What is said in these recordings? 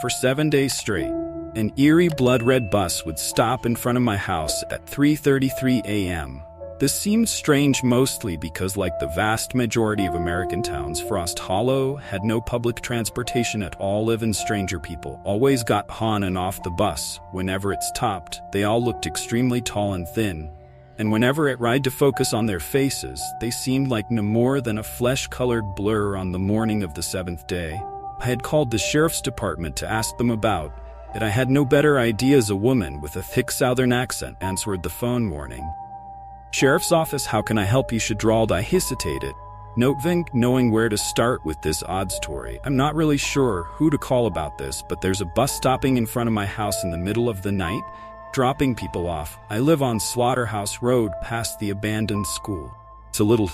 For 7 days straight, an eerie blood-red bus would stop in front of my house at 3:33 a.m. This seemed strange mostly because, like the vast majority of American towns, Frost Hollow had no public transportation at all. Even stranger people always got on and off the bus. Whenever it stopped, they all looked extremely tall and thin, and whenever it tried to focus on their faces, they seemed like no more than a flesh-colored blur. On the morning of the 7th day, I had called the sheriff's department to ask them about it. I had no better idea as a woman with a thick southern accent answered the phone. Morning. Sheriff's office, how can I help you? She drawled. I hesitated, knowing where to start with this odd story. I'm not really sure who to call about this, but there's a bus stopping in front of my house in the middle of the night, dropping people off. I live on Slaughterhouse Road past the abandoned school. It's a little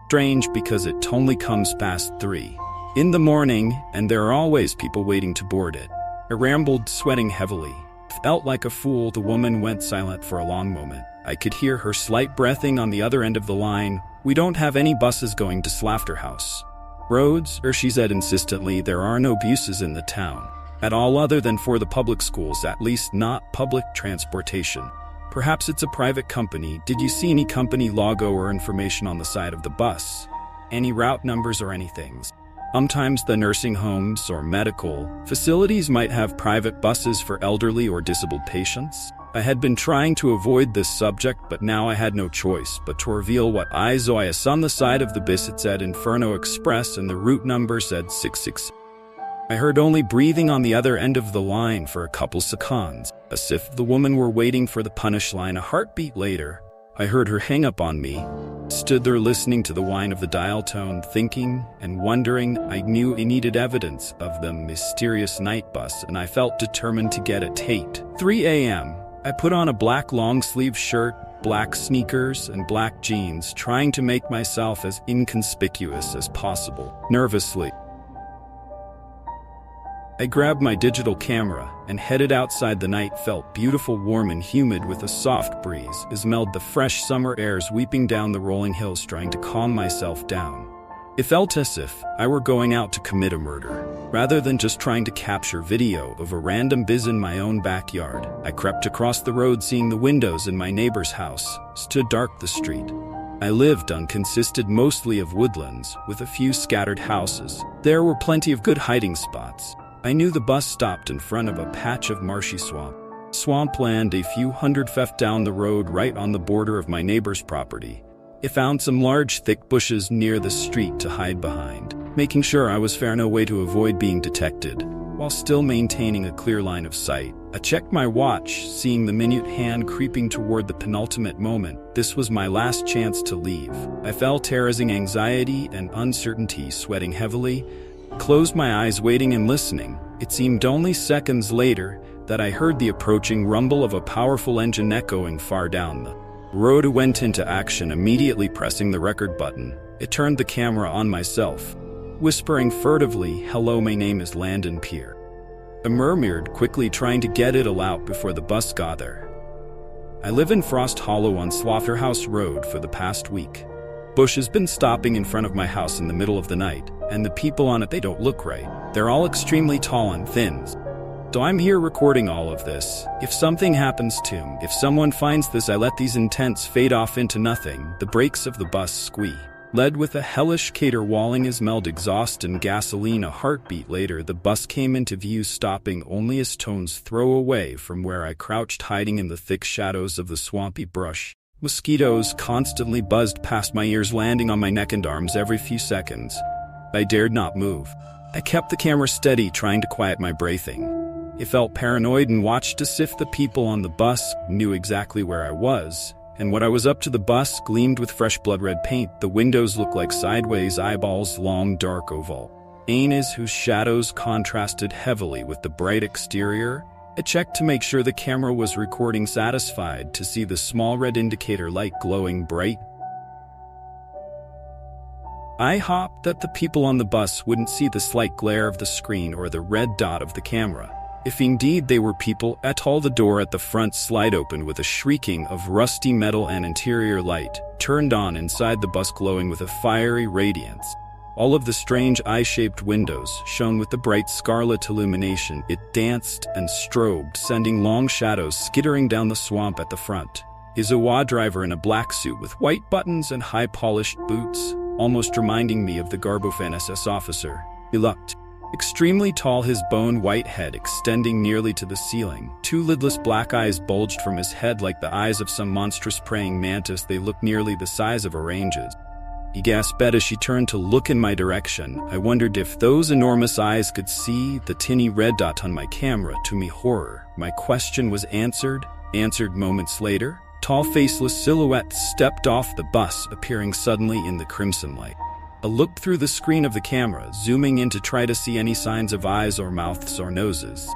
strange because it only comes past 3 in the morning, and there are always people waiting to board it. I rambled, sweating heavily. Felt like a fool. The woman went silent for a long moment. I could hear her slight breathing on the other end of the line. We don't have any buses going to Slaughterhouse Roads, or she said insistently. There are no buses in the town at all other than for the public schools, at least not public transportation. Perhaps it's a private company. Did you see any company logo or information on the side of the bus? Any route numbers or anything? Sometimes the nursing homes or medical facilities might have private buses for elderly or disabled patients. I had been trying to avoid this subject, but now I had no choice but to reveal what I saw. On the side of the bus it said Inferno Express and the route number said 66. I heard only breathing on the other end of the line for a couple seconds, as if the woman were waiting for the punish line. A heartbeat later, I heard her hang up on me. Stood there listening to the whine of the dial tone, thinking and wondering. I knew I needed evidence of the mysterious night bus, and I felt determined to get it. 3 a.m. I put on a black long-sleeve shirt, black sneakers, and black jeans, trying to make myself as inconspicuous as possible. Nervously, I grabbed my digital camera and headed outside. The night felt beautiful, warm and humid with a soft breeze. It smelled the fresh summer air sweeping down the rolling hills. Trying to calm myself down, it felt as if I were going out to commit a murder, rather than just trying to capture video of a random biz in my own backyard. I crept across the road, seeing the windows in my neighbor's house stood dark. The street I lived on consisted mostly of woodlands, with a few scattered houses. There were plenty of good hiding spots. I knew the bus stopped in front of a patch of marshy swampland a few hundred feet down the road, right on the border of my neighbor's property. I found some large, thick bushes near the street to hide behind, making sure I was fair no way to avoid being detected, while still maintaining a clear line of sight. I checked my watch, seeing the minute hand creeping toward the penultimate moment. This was my last chance to leave. I felt terrorizing anxiety and uncertainty, sweating heavily. Closed my eyes, waiting and listening. It seemed only seconds later that I heard the approaching rumble of a powerful engine echoing far down the road. I went into action, immediately pressing the record button. It turned the camera on myself, whispering furtively, "Hello, my name is Landon Peer." I murmured quickly, trying to get it all out before the bus got there. I live in Frost Hollow on Slaughterhouse Road for the past week. Bush has been stopping in front of my house in the middle of the night, and the people on it, they don't look right. They're all extremely tall and thin. So I'm here recording all of this. If something happens to him, if someone finds this, I let these intents fade off into nothing. The brakes of the bus squeak. Led with a hellish caterwauling smelled exhaust and gasoline. A heartbeat later, the bus came into view, stopping only a stone's throw away from where I crouched, hiding in the thick shadows of the swampy brush. Mosquitoes constantly buzzed past my ears, landing on my neck and arms every few seconds. I dared not move. I kept the camera steady, trying to quiet my breathing. I felt paranoid and watched as if the people on the bus knew exactly where I was and what I was up to. The bus gleamed with fresh blood-red paint. The windows looked like sideways eyeballs, long, dark oval anus whose shadows contrasted heavily with the bright exterior. I checked to make sure the camera was recording, satisfied to see the small red indicator light glowing bright. I hoped that the people on the bus wouldn't see the slight glare of the screen or the red dot of the camera. If indeed they were people at all, the door at the front slid open with a shrieking of rusty metal, and interior light turned on inside the bus, glowing with a fiery radiance. All of the strange eye-shaped windows shone with the bright scarlet illumination. It danced and strobed, sending long shadows skittering down the swamp at the front. A Zawa driver in a black suit with white buttons and high-polished boots, almost reminding me of the garb of an SS officer. He looked extremely tall, his bone-white head extending nearly to the ceiling. Two lidless black eyes bulged from his head like the eyes of some monstrous praying mantis. They looked nearly the size of oranges. He gasped as she turned to look in my direction. I wondered if those enormous eyes could see the tinny red dot on my camera. To me, horror. My question was answered moments later. Tall, faceless silhouettes stepped off the bus, appearing suddenly in the crimson light. I looked through the screen of the camera, zooming in to try to see any signs of eyes or mouths or noses.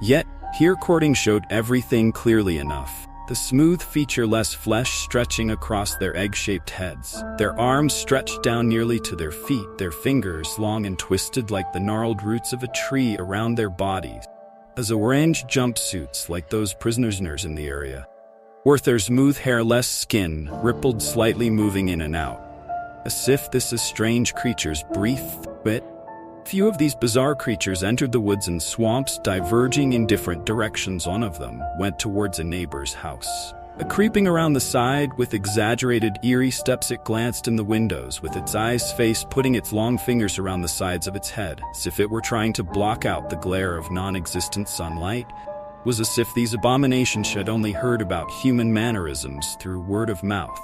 Yet, here recording showed everything clearly enough. The smooth, featureless flesh stretching across their egg-shaped heads. Their arms stretched down nearly to their feet, their fingers long and twisted like the gnarled roots of a tree around their bodies. As orange jumpsuits like those prisoners in the area. Worth their smooth, hairless skin rippled slightly, moving in and out. As if this is strange creatures breathed it. Few of these bizarre creatures entered the woods and swamps, diverging in different directions. One of them went towards a neighbor's house. Creeping around the side with exaggerated, eerie steps, it glanced in the windows, with its eyes face putting its long fingers around the sides of its head, as if it were trying to block out the glare of non-existent sunlight. It was as if these abominations had only heard about human mannerisms through word of mouth.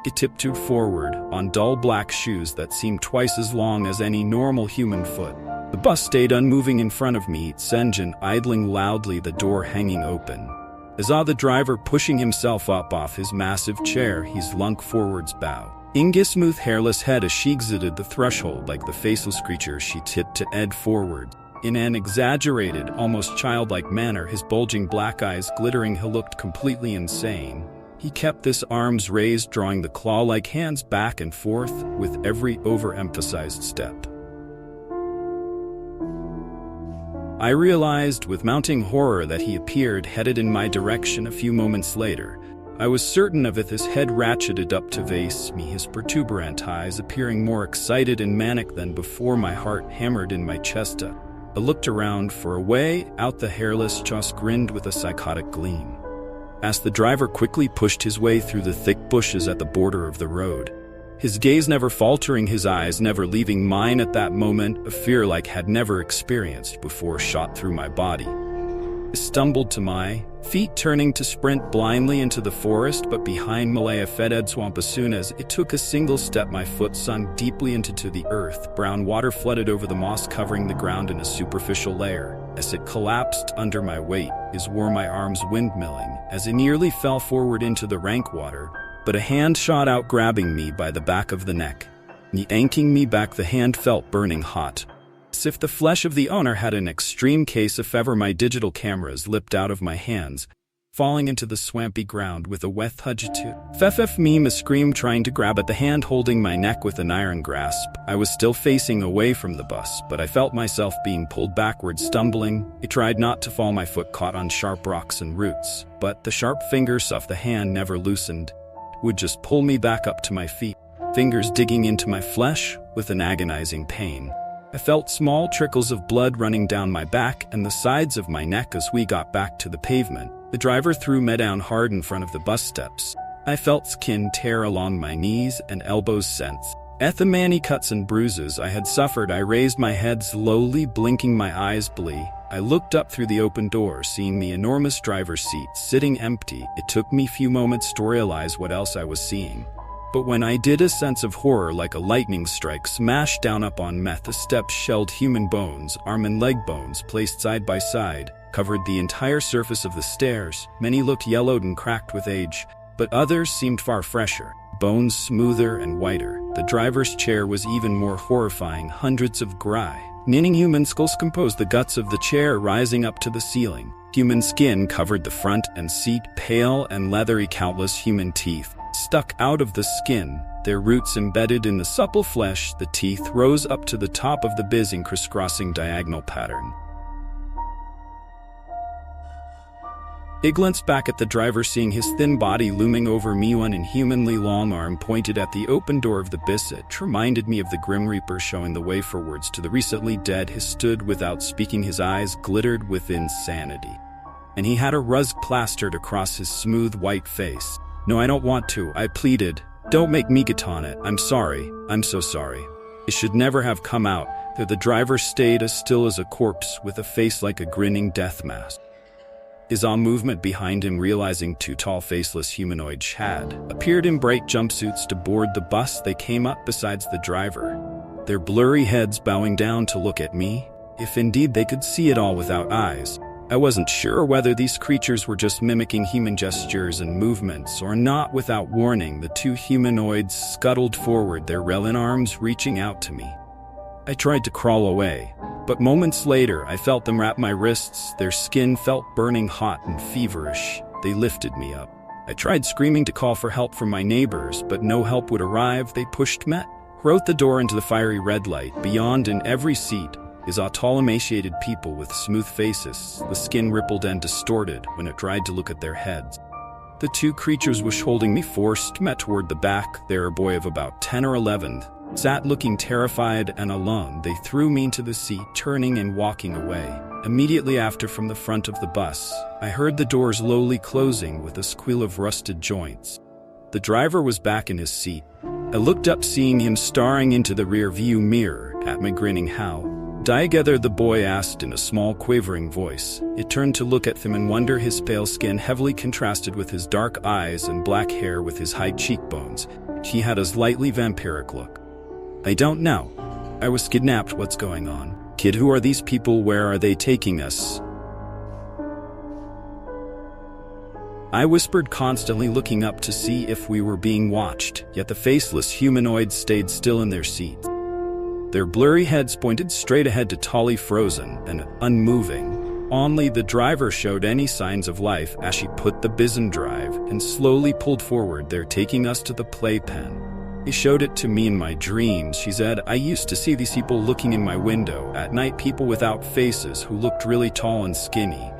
It tiptoed forward on dull black shoes that seemed twice as long as any normal human foot. The bus stayed unmoving in front of me, its engine idling loudly, the door hanging open. I saw the driver pushing himself up off his massive chair, he slunk forwards bow. Inga's smooth hairless head as she exited the threshold like the faceless creature, she tipped to head forward. In an exaggerated, almost childlike manner, his bulging black eyes glittering, he looked completely insane. He kept his arms raised, drawing the claw-like hands back and forth with every overemphasized step. I realized with mounting horror that he appeared headed in my direction a few moments later. I was certain of it, his head ratcheted up to face me, his protuberant eyes appearing more excited and manic than before. My heart hammered in my chest. I looked around for a way out. The hairless jaws grinned with a psychotic gleam. As the driver quickly pushed his way through the thick bushes at the border of the road, his gaze never faltering, his eyes never leaving mine. At that moment, a fear like had never experienced before shot through my body. I stumbled to my feet, turning to sprint blindly into the forest, but behind Malaya fed swamp. As soon as it took a single step, my foot sunk deeply into the earth. Brown water flooded over the moss, covering the ground in a superficial layer. As it collapsed under my weight, it wore my arms windmilling, as I nearly fell forward into the rank water, but a hand shot out, grabbing me by the back of the neck. Yanking me back, the hand felt burning hot. As if the flesh of the owner had an extreme case of fever, my digital cameras leapt out of my hands, falling into the swampy ground with a wet hudgetu. Fff meme, a scream, trying to grab at the hand holding my neck with an iron grasp. I was still facing away from the bus, but I felt myself being pulled backwards, stumbling. I tried not to fall, my foot caught on sharp rocks and roots, but the sharp fingers of the hand never loosened. It would just pull me back up to my feet, fingers digging into my flesh with an agonizing pain. I felt small trickles of blood running down my back and the sides of my neck as we got back to the pavement. The driver threw me down hard in front of the bus steps. I felt skin tear along my knees and elbows since. At the many cuts and bruises I had suffered, I raised my head slowly, blinking my eyes blee. I looked up through the open door, seeing the enormous driver's seat sitting empty. It took me a few moments to realize what else I was seeing. But when I did, a sense of horror like a lightning strike smashed down upon me. The steps shelled human bones, arm and leg bones placed side by side, covered the entire surface of the stairs. Many looked yellowed and cracked with age, but others seemed far fresher, bones smoother and whiter. The driver's chair was even more horrifying. Hundreds of grinning human skulls composed the guts of the chair, rising up to the ceiling. Human skin covered the front and seat, pale and leathery. Countless human teeth stuck out of the skin, their roots embedded in the supple flesh. The teeth rose up to the top of the busy crisscrossing diagonal pattern. I glanced back at the driver, seeing his thin body looming over me, one inhumanly long arm pointed at the open door of the bus. It reminded me of the Grim Reaper showing the way forwards to the recently dead. He stood without speaking, his eyes glittered with insanity, and he had a rug plastered across his smooth white face. "No, I don't want to," I pleaded. "Don't make me get on it. I'm sorry. I'm so sorry. It should never have come out." There the driver stayed as still as a corpse, with a face like a grinning death mask. I saw movement behind him, realizing two tall, faceless humanoids had appeared in bright jumpsuits to board the bus. They came up besides the driver, their blurry heads bowing down to look at me, if indeed they could see it all without eyes. I wasn't sure whether these creatures were just mimicking human gestures and movements or not. Without warning, the two humanoids scuttled forward, their relin arms reaching out to me. I tried to crawl away, but moments later I felt them wrap my wrists. Their skin felt burning hot and feverish. They lifted me up. I tried screaming to call for help from my neighbors, but no help would arrive. They pushed me out the door into the fiery red light. Beyond, in every seat, is a tall, emaciated people with smooth faces. The skin rippled and distorted when it tried to look at their heads. The two creatures was holding me forced me toward the back. There, a boy of about 10 or 11 sat looking terrified and alone. They threw me into the seat, turning and walking away. Immediately after, from the front of the bus, I heard the doors slowly closing with a squeal of rusted joints. The driver was back in his seat. I looked up, seeing him staring into the rear view mirror at me, grinning. "How together?" the boy asked in a small, quavering voice. It turned to look at him in wonder. His pale skin heavily contrasted with his dark eyes and black hair with his high cheekbones. He had a slightly vampiric look. "I don't know. I was kidnapped. What's going on? Kid, who are these people? Where are they taking us?" I whispered, constantly looking up to see if we were being watched, yet the faceless humanoids stayed still in their seats. Their blurry heads pointed straight ahead, totally frozen and unmoving. Only the driver showed any signs of life as she put the bus in drive and slowly pulled forward. "They're taking us to the playpen." He showed it to me in my dreams. She said, "I used to see these people looking in my window at night, people without faces who looked really tall and skinny.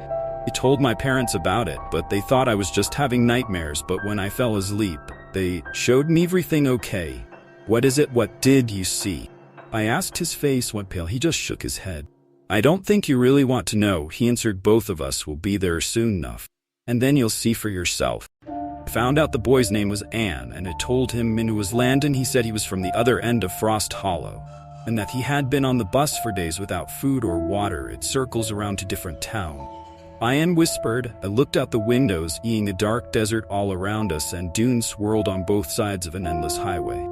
I told my parents about it, but they thought I was just having nightmares. But when I fell asleep, they showed me everything." "Okay. What is it? What did you see?" I asked. His face went pale. He just shook his head. "I don't think you really want to know," he answered. "Both of us will be there soon enough, and then you'll see for yourself." I found out the boy's name was Anne, and I told him it was Landon. He said he was from the other end of Frost Hollow, and that he had been on the bus for days without food or water. It circles around to different towns. Anne whispered. I looked out the windows, seeing a dark desert all around us and dunes swirled on both sides of an endless highway.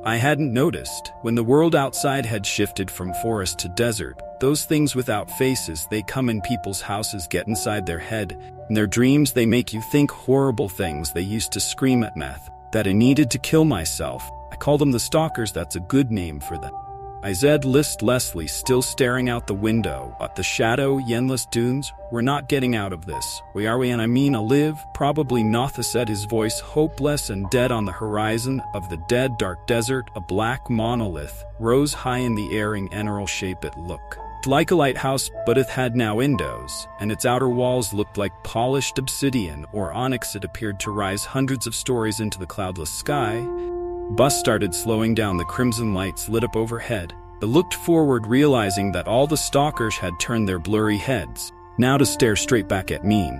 I hadn't noticed when the world outside had shifted from forest to desert. Those things without faces, they come in people's houses, get inside their head. In their dreams, they make you think horrible things. They used to scream at meth that I needed to kill myself. I call them the stalkers. That's a good name for them. I said, listlessly, still staring out the window at the shadow, endless dunes. "We're not getting out of this. We are we, and I mean alive? Probably not," said, his voice hopeless and dead. On the horizon of the dead dark desert, a black monolith rose high in the air in emerald shape. It looked like a lighthouse, but it had no windows, and its outer walls looked like polished obsidian or onyx. It appeared to rise hundreds of stories into the cloudless sky. Bus started slowing down. The crimson lights lit up overhead. I looked forward, realizing that all the stalkers had turned their blurry heads, now to stare straight back at me.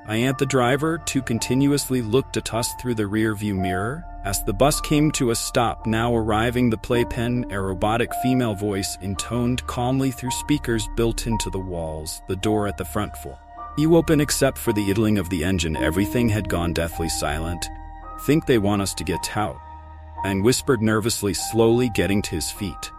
I and the driver, too, continuously looked at us through the rear view mirror. As the bus came to a stop, now arriving the playpen, a robotic female voice intoned calmly through speakers built into the walls. The door at the front floor you open, except for the idling of the engine. Everything had gone deathly silent. "Think they want us to get out?" and whispered nervously, slowly getting to his feet.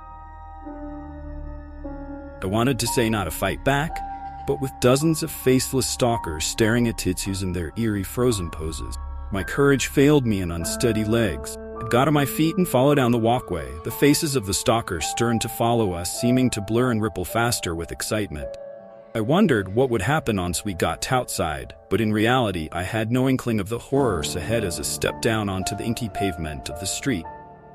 I wanted to say not to fight back, but with dozens of faceless stalkers staring at Titsus in their eerie frozen poses, my courage failed me, and unsteady legs. I got on my feet and followed down the walkway. The faces of the stalkers turned to follow us, seeming to blur and ripple faster with excitement. I wondered what would happen once we got outside, but in reality I had no inkling of the horrors ahead. As I stepped down onto the inky pavement of the street,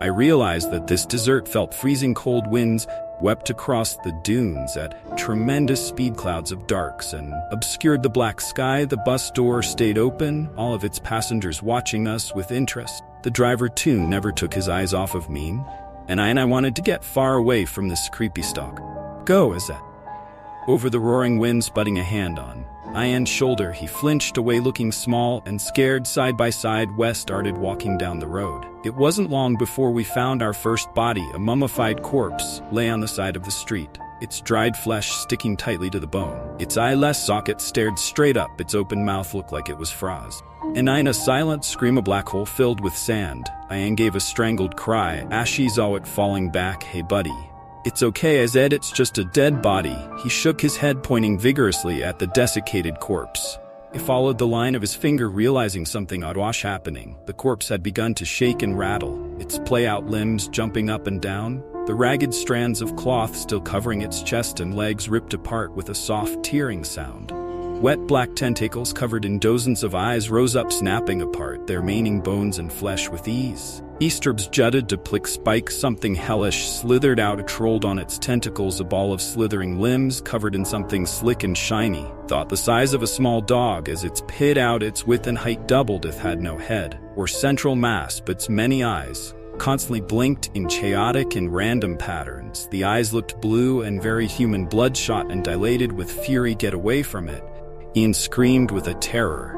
I realized that this desert felt freezing. Cold winds wept across the dunes at tremendous speed. Clouds of darks and obscured the black sky. The bus door stayed open, all of its passengers watching us with interest. The driver, too, never took his eyes off of me, and I wanted to get far away from this creepy stalk. Go, is that? Over the roaring winds, putting a hand on Ian's shoulder, he flinched away, looking small and scared. Side by side, Wes started walking down the road. It wasn't long before we found our first body. A mummified corpse lay on the side of the street, its dried flesh sticking tightly to the bone. Its eyeless socket stared straight up. Its open mouth looked like it was frozen. And in a silent scream, a black hole filled with sand. Ian gave a strangled cry as she saw it falling back. Hey, buddy. It's okay, I said, it's just a dead body. He shook his head, pointing vigorously at the desiccated corpse. I followed the line of his finger, realizing something odd was happening. The corpse had begun to shake and rattle, its play-out limbs jumping up and down, the ragged strands of cloth still covering its chest and legs ripped apart with a soft tearing sound. Wet black tentacles covered in dozens of eyes rose up, snapping apart their remaining bones and flesh with ease. Eastrbs jutted to plick spikes. Something hellish slithered out, trolled on its tentacles, a ball of slithering limbs covered in something slick and shiny, thought the size of a small dog. As its pit out, its width and height doubled. It had no head or central mass, but its many eyes constantly blinked in chaotic and random patterns. The eyes looked blue and very human, bloodshot and dilated with fury. Get away from it, Ian screamed with a terror.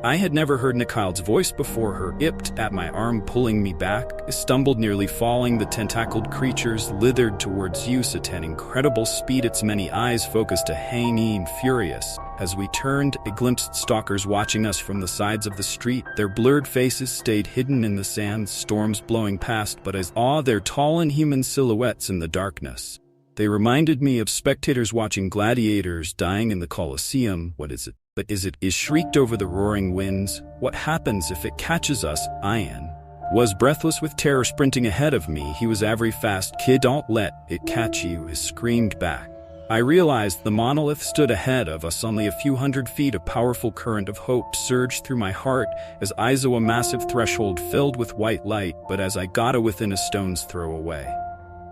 I had never heard Nikhil's voice before. Her yipped at my arm, pulling me back. I stumbled, nearly falling. The tentacled creature slithered towards us at an incredible speed, its many eyes focused to hanging furious. As we turned, I glimpsed stalkers watching us from the sides of the street. Their blurred faces stayed hidden in the sand, storms blowing past, but I saw their tall and human silhouettes in the darkness. They reminded me of spectators watching gladiators dying in the Colosseum. What is it? But is it? Is shrieked over the roaring winds. What happens if it catches us? Ian was breathless with terror, sprinting ahead of me. He was every fast. Kid, don't let it catch you, I screamed back. I realized the monolith stood ahead of us only a few hundred feet. A powerful current of hope surged through my heart as I saw a massive threshold filled with white light, but as I got within a stone's throw away,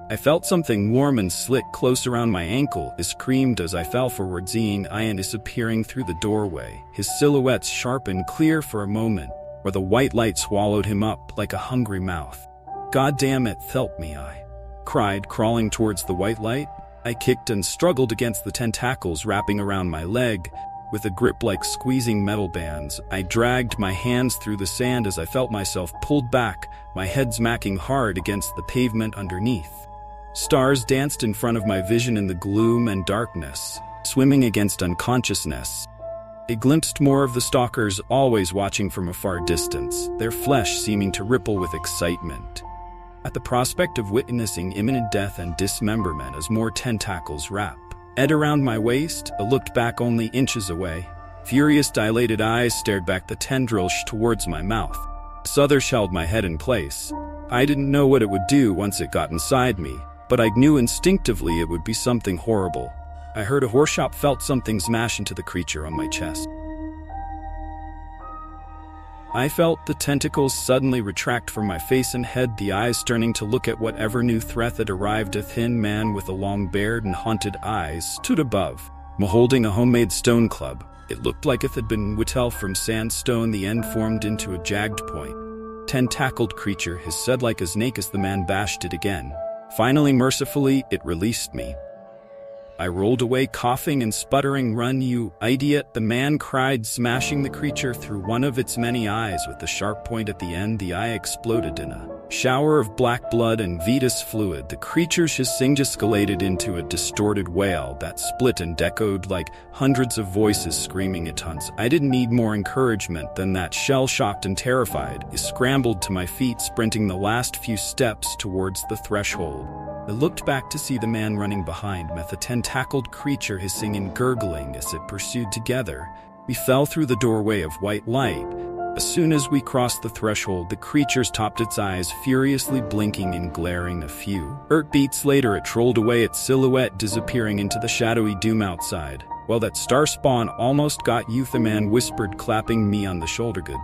I felt something warm and slick close around my ankle. I screamed as I fell forward, seeing Ian disappearing through the doorway, his silhouette sharp and clear for a moment, where the white light swallowed him up like a hungry mouth. God damn it, help me, I cried, crawling towards the white light. I kicked and struggled against the tentacles wrapping around my leg. With a grip like squeezing metal bands, I dragged my hands through the sand as I felt myself pulled back, my head smacking hard against the pavement underneath. Stars danced in front of my vision in the gloom and darkness, swimming against unconsciousness. I glimpsed more of the stalkers, always watching from a far distance, their flesh seeming to ripple with excitement at the prospect of witnessing imminent death and dismemberment as more tentacles wrapped around my waist. I looked back only inches away. Furious, dilated eyes stared back, the tendrils towards my mouth. Others held my head in place. I didn't know what it would do once it got inside me, but I knew instinctively it would be something horrible. I heard a horseshot, felt something smash into the creature on my chest. I felt the tentacles suddenly retract from my face and head, the eyes turning to look at whatever new threat had arrived. A thin man with a long beard and haunted eyes stood above me, holding a homemade stone club. It looked like it had been whittled from sandstone, the end formed into a jagged point. Tentacled creature, his said like a snake as the man bashed it again. Finally, mercifully, it released me. I rolled away, coughing and sputtering. Run, you idiot, the man cried, smashing the creature through one of its many eyes with the sharp point at the end. The eye exploded in a shower of black blood and venous fluid. The creature's hissing escalated into a distorted wail that split and echoed like hundreds of voices screaming at once. I didn't need more encouragement than that. Shell-shocked and terrified, I scrambled to my feet, sprinting the last few steps towards the threshold. I looked back to see the man running behind me, the tentacled creature hissing and gurgling as it pursued. Together, we fell through the doorway of white light. As soon as we crossed the threshold, the creature topped its eyes, furiously blinking and glaring. A few beats later, it trolled away, its silhouette disappearing into the shadowy doom outside. Well, that star spawn almost got you, the man whispered, clapping me on the shoulder. Good.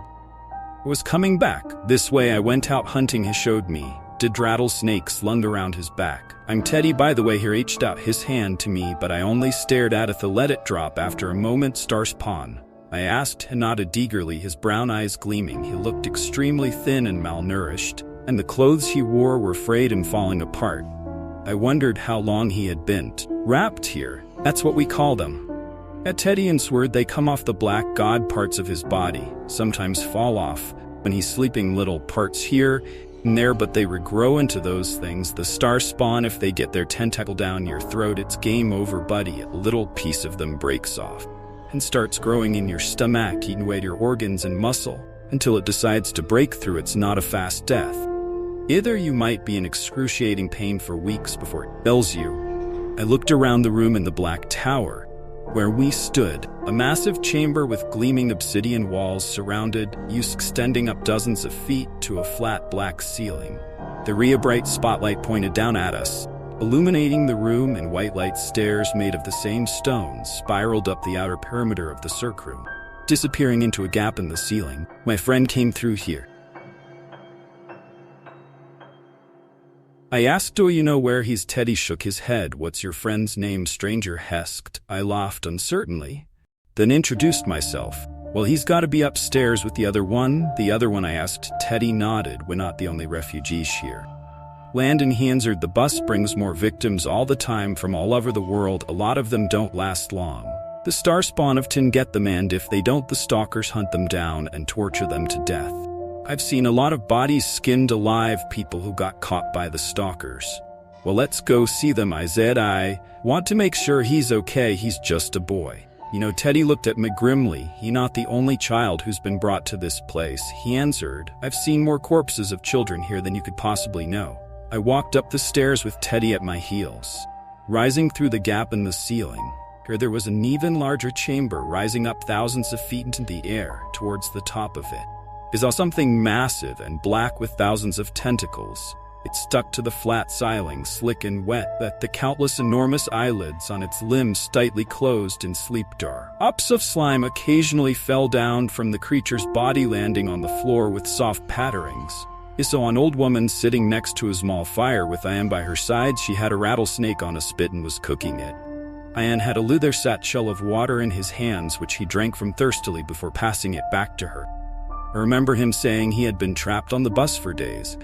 I was coming back. This way I went out hunting, he showed me, twisted rattlesnake slung around his back. "I'm Teddy, by the way," he reached out his hand to me, but I only stared at it to let it drop after a moment. "Starspawn?" I asked and nodded eagerly, his brown eyes gleaming. He looked extremely thin and malnourished, and the clothes he wore were frayed and falling apart. I wondered how long he had been wrapped here. "That's what we call them." At Teddy and Sword, they come off the black god parts of his body, sometimes fall off when he's sleeping, little parts here and there, but they regrow into those things. The star spawn, if they get their tentacle down your throat, it's game over, buddy. A little piece of them breaks off and starts growing in your stomach, eating away at your organs and muscle until it decides to break through. It's not a fast death. Either you might be in excruciating pain for weeks before it kills you. I looked around the room in the black tower where we stood, a massive chamber with gleaming obsidian walls surrounded you, extending up dozens of feet to a flat black ceiling. The bright spotlight pointed down at us, illuminating the room, and white light stairs made of the same stone spiraled up the outer perimeter of the circle, disappearing into a gap in the ceiling. "My friend came through here," I asked. "Do you know where he's?" Teddy shook his head. "What's your friend's name?" stranger asked. I laughed uncertainly, then introduced myself. "Well, he's got to be upstairs with the other one." "The other one?" I asked. Teddy nodded. "We're not the only refugees here. Landon," he answered. "The bus brings more victims all the time from all over the world. A lot of them don't last long. The star spawn of Tin get them, and if they don't, the stalkers hunt them down and torture them to death. I've seen a lot of bodies skinned alive, people who got caught by the stalkers." "Well, let's go see them," I said. "I want to make sure he's okay. He's just a boy." "You know," Teddy looked at me grimly, "he's not the only child who's been brought to this place," he answered. "I've seen more corpses of children here than you could possibly know." I walked up the stairs with Teddy at my heels. Rising through the gap in the ceiling, here there was an even larger chamber rising up thousands of feet into the air. Towards the top of it is something massive and black with thousands of tentacles. It stuck to the flat ceiling, slick and wet, that the countless enormous eyelids on its limbs tightly closed in sleep. Drops of slime occasionally fell down from the creature's body, landing on the floor with soft patterings. I saw an old woman sitting next to a small fire with Ian by her side. She had a rattlesnake on a spit and was cooking it. Ian had a leather satchel of water in his hands, which he drank from thirstily before passing it back to her. I remember him saying he had been trapped on the bus for days,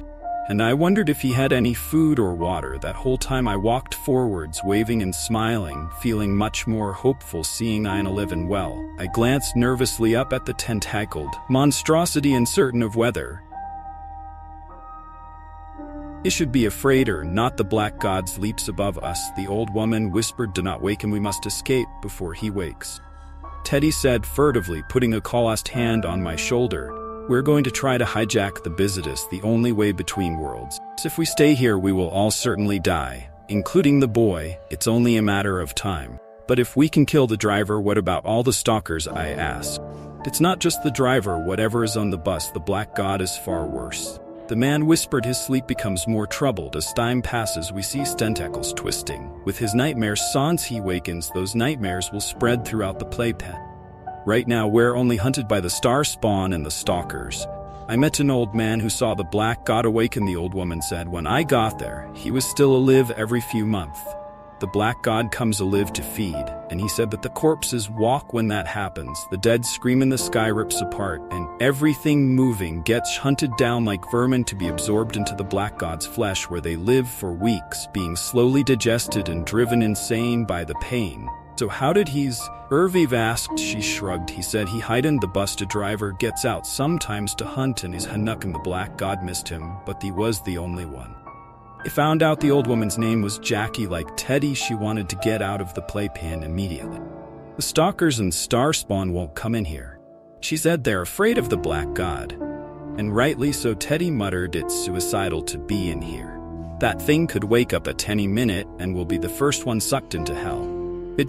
and I wondered if he had any food or water. That whole time I walked forwards, waving and smiling, feeling much more hopeful seeing Ian alive and well. I glanced nervously up at the tentacled monstrosity, uncertain of whether I should be afraid or not. "The black god sleeps above us," the old woman whispered. "Do not wake him. We must escape before he wakes," Teddy said furtively, putting a calloused hand on my shoulder. "We're going to try to hijack the business, the only way between worlds. If we stay here, we will all certainly die, including the boy. It's only a matter of time. But if we can kill the driver, what about all the stalkers?" I asked. "It's not just the driver. Whatever is on the bus, the black god is far worse," the man whispered. "His sleep becomes more troubled as time passes. We see tentacles twisting. With his nightmares, since he wakens, those nightmares will spread throughout the playpen. Right now, we're only hunted by the star spawn and the stalkers." I met an old man who saw the black god awaken, the old woman said. "When I got there, he was still alive every few months. The black god comes alive to feed, and he said that the corpses walk when that happens. The dead scream and the sky rips apart, and everything moving gets hunted down like vermin to be absorbed into the black god's flesh, where they live for weeks, being slowly digested and driven insane by the pain." "So how did he's?" Irviv asked. She shrugged. "He said he heightened the bus. The driver gets out sometimes to hunt, and his Hanuk and the black god missed him, but he was the only one." I found out the old woman's name was Jackie. Like Teddy, she wanted to get out of the playpen immediately. "The stalkers and star spawn won't come in here," she said. "They're afraid of the black god." "And rightly so," Teddy muttered. "It's suicidal to be in here. That thing could wake up at any minute and will be the first one sucked into hell.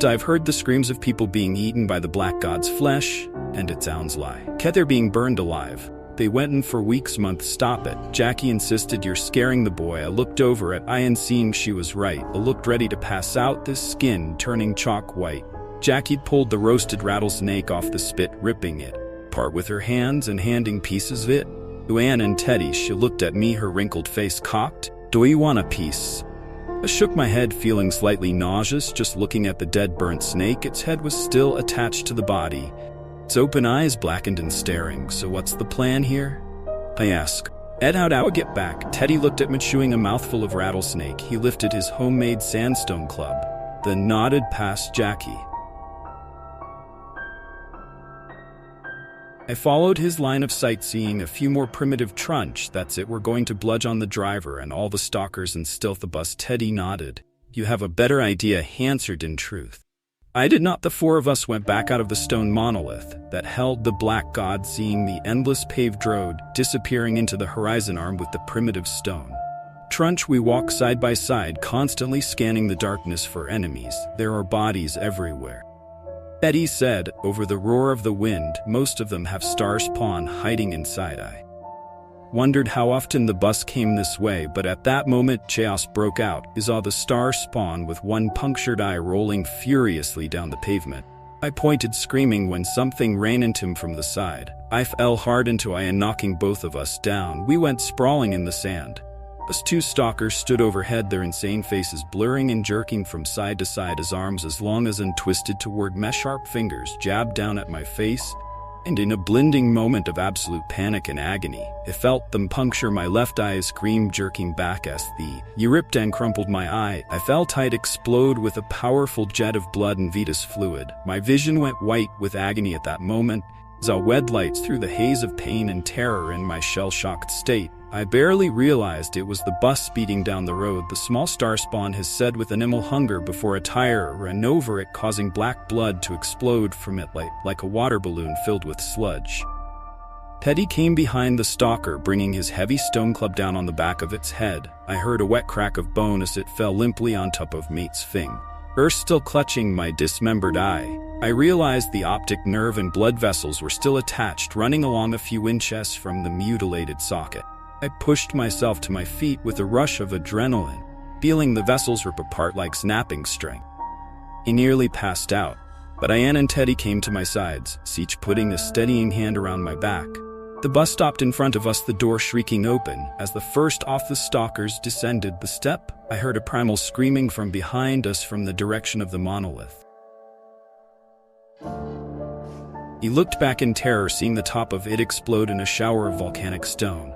I've heard the screams of people being eaten by the black god's flesh, and it sounds like they're being burned alive. They went in for weeks, months." "Stop it," Jackie insisted. "You're scaring the boy." I looked over at Ian, seeing she was right. I looked ready to pass out, this skin turning chalk white. Jackie pulled the roasted rattlesnake off the spit, ripping it apart with her hands and handing pieces of it Luann and Teddy, she looked at me, her wrinkled face cocked. Do you want a piece? I shook my head, feeling slightly nauseous just looking at the dead burnt snake. Its head was still attached to the body, its open eyes blackened and staring. So what's the plan here? I asked. Ed, how'd I get back? Teddy looked at me, chewing a mouthful of rattlesnake. He lifted his homemade sandstone club, then nodded past Jackie. I followed his line of sight, seeing a few more primitive trunch. That's it, we're going to bludge on the driver and all the stalkers and stealth the bus. Teddy nodded. You have a better idea, he answered in truth. I did not. The four of us went back out of the stone monolith that held the black god, seeing the endless paved road disappearing into the horizon armed with the primitive stone trunch. We walk side by side, constantly scanning the darkness for enemies. There are bodies everywhere, Betty said, over the roar of the wind. Most of them have star spawn hiding inside. I wondered how often the bus came this way, but at that moment chaos broke out. I saw the star spawn with one punctured eye rolling furiously down the pavement. I pointed, screaming, when something ran into him from the side. I fell hard into I and knocking both of us down. We went sprawling in the sand. As two stalkers stood overhead, their insane faces blurring and jerking from side to side as arms as long as and twisted toward me. Sharp fingers jabbed down at my face, and in a blending moment of absolute panic and agony, I felt them puncture my left eye. Scream jerking back as the ripped and crumpled my eye. I felt it explode with a powerful jet of blood and venous fluid. My vision went white with agony at that moment, as I wed lights through the haze of pain and terror. In my shell-shocked state, I barely realized it was the bus speeding down the road. The small star spawn has said with animal hunger before a tire ran over it, causing black blood to explode from it like a water balloon filled with sludge. Teddy came behind the stalker, bringing his heavy stone club down on the back of its head. I heard a wet crack of bone as it fell limply on top of mate's fing. Still clutching my dismembered eye, I realized the optic nerve and blood vessels were still attached, running along a few inches from the mutilated socket. I pushed myself to my feet with a rush of adrenaline, feeling the vessels rip apart like snapping string. I nearly passed out, but Ann and Teddy came to my sides, each putting a steadying hand around my back. The bus stopped in front of us, the door shrieking open. As the first of the stalkers descended the step, I heard a primal screaming from behind us from the direction of the monolith. He looked back in terror, seeing the top of it explode in a shower of volcanic stone.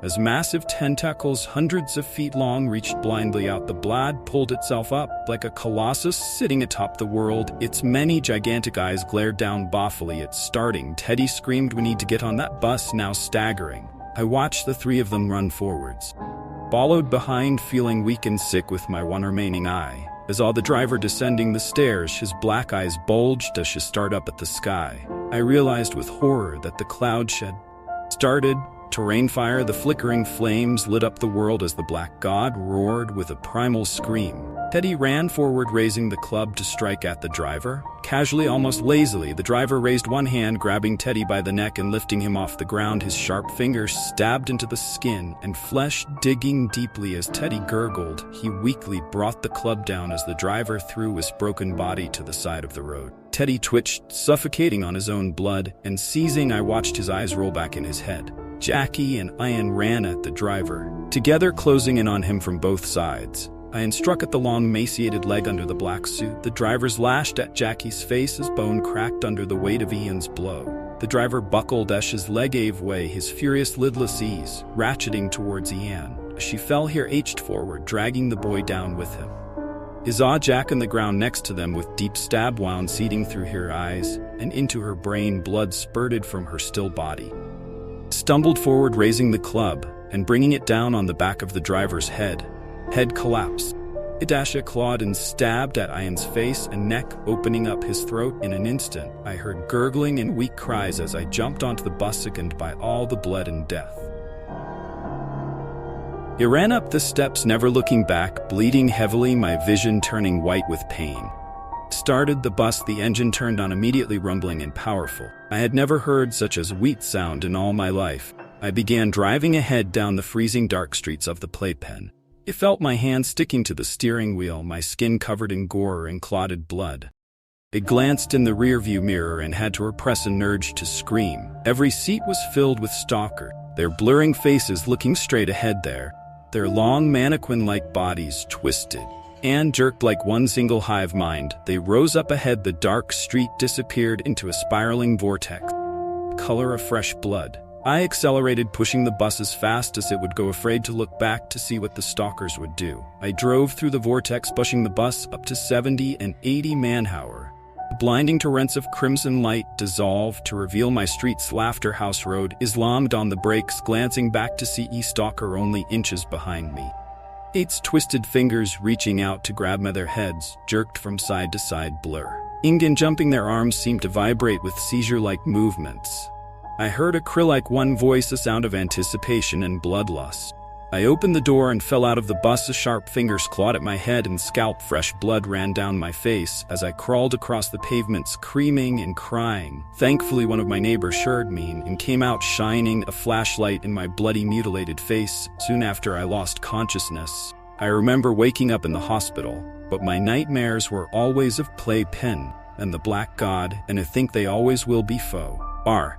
As massive tentacles, hundreds of feet long, reached blindly out, the blade pulled itself up like a colossus sitting atop the world. Its many gigantic eyes glared down balefully. It's starting. Teddy screamed, we need to get on that bus now. Staggering, I watched the three of them run forwards, followed behind, feeling weak and sick with my one remaining eye. As all the driver descending the stairs, his black eyes bulged as she stared up at the sky. I realized with horror that the cloud shed started to rain fire. The flickering flames lit up the world as the black god roared with a primal scream. Teddy ran forward, raising the club to strike at the driver. Casually, almost lazily, the driver raised one hand, grabbing Teddy by the neck and lifting him off the ground. His sharp fingers stabbed into the skin and flesh, digging deeply. As Teddy gurgled, he weakly brought the club down as the driver threw his broken body to the side of the road. Teddy twitched, suffocating on his own blood, and seizing, I watched his eyes roll back in his head. Jackie and Ian ran at the driver, together closing in on him from both sides. Ian struck at the long, emaciated leg under the black suit. The drivers lashed at Jackie's face as bone cracked under the weight of Ian's blow. The driver buckled as his leg gave way, his furious lidless ease ratcheting towards Ian. She fell, here edged forward, dragging the boy down with him. He saw Jack on the ground next to them with deep stab wounds seeding through her eyes and into her brain. Blood spurted from her still body. Stumbled forward, raising the club and bringing it down on the back of the driver's head. Head collapsed. Idasha clawed and stabbed at Ian's face and neck, opening up his throat. In an instant, I heard gurgling and weak cries as I jumped onto the bus, sickened by all the blood and death. He ran up the steps, never looking back, bleeding heavily, my vision turning white with pain. Started the bus, the engine turned on immediately, rumbling and powerful. I had never heard such a sweet sound in all my life. I began driving ahead down the freezing dark streets of the playpen. I felt my hand sticking to the steering wheel, my skin covered in gore and clotted blood. I glanced in the rearview mirror and had to repress an urge to scream. Every seat was filled with stalker, their blurring faces looking straight ahead there, their long mannequin-like bodies twisted and jerked like one single hive mind. They rose up ahead. The dark street disappeared into a spiraling vortex, color of fresh blood. I accelerated, pushing the bus as fast as it would go, afraid to look back to see what the stalkers would do. I drove through the vortex, pushing the bus up to 70 and 80 man-hour. The blinding torrents of crimson light dissolved to reveal my street's Laughter House Road. Slammed on the brakes, glancing back to see E-stalker only inches behind me. Eight's twisted fingers reaching out to grab me. Their heads jerked from side to side, blur. Ingen jumping, their arms seemed to vibrate with seizure-like movements. I heard a krill-like one voice, a sound of anticipation and bloodlust. I opened the door and fell out of the bus. Sharp fingers clawed at my head and scalp. Fresh blood ran down my face as I crawled across the pavement, screaming and crying. Thankfully, one of my neighbors heard me and came out, shining a flashlight in my bloody, mutilated face. Soon after, I lost consciousness. I remember waking up in the hospital, but my nightmares were always of playpen and the black god, and I think they always will be. Foe. R.